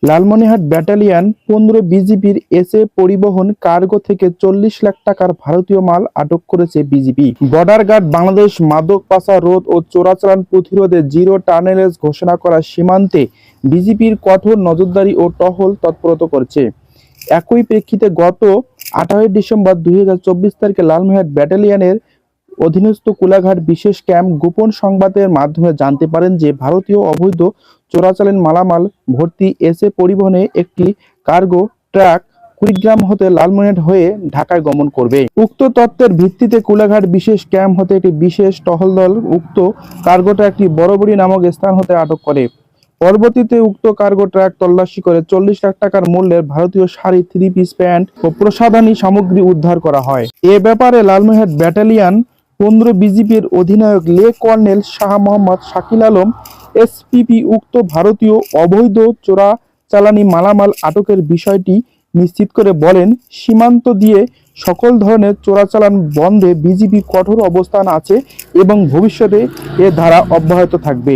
Lalmonirhat battalion 15 বিজিবির SA পরিবহন cargo থেকে 40 লাখ টাকার ভারতীয় মাল আটক করেছে বিজিবি। বর্ডার গার্ড বাংলাদেশ মাদক পাচার রোধ ও চোরাচালান প্রতিরোধে জিরো টলারেন্স ঘোষণা করা সীমান্তে বিজিবির কঠোর নজরদারি ও টহল তৎপরতা করছে। একই প্রেক্ষিতে গত 28 ডিসেম্বর 2024 তারিখে লালমনিরহাট ব্যাটালিয়নের অধীনস্থ কোলাঘাট বিশেষ ক্যাম্প গোপন সংবাদের মাধ্যমে জানতে পারেন যে ভারতীয় অবৈধ চোরাচালান মালামাল ভর্তি এসএ পরিবহনে একটি কার্গো ট্রাক কুড়িগ্রাম হতে লালমনিরহাট হয়ে ঢাকায় গমন করবে। উক্ত তথ্যের ভিত্তিতে কোলাঘাট বিশেষ ক্যাম্প হতে একটি বিশেষ টহল দল উক্ত কার্গো ট্রাকটি বড়বড়ি নামক স্থান হতে আটক করে। পরবর্তীতে উক্ত কার্গো ট্রাক তল্লাশি করে 40 লাখ টাকার মূল্যের ভারতীয় শাড়ি, 3 পিস প্যান্ট ও প্রসাধনী সামগ্রী উদ্ধার করা হয়। এ ব্যাপারে লালমনিরহাট ব্যাটালিয়ন 15 বিজিবির অধিনায়ক লে কর্নেল শাহ মোহাম্মদ শাকিল আলম এসপিপি উক্ত ভারতীয় অবৈধ চোরাচালানি মালামাল আটকের বিষয়টি নিশ্চিত করে বলেন, সীমান্ত দিয়ে সকল ধরনের চোরাচালান বন্ধে বিজিবি কঠোর অবস্থান আছে এবং ভবিষ্যতে এ ধারা অব্যাহত থাকবে।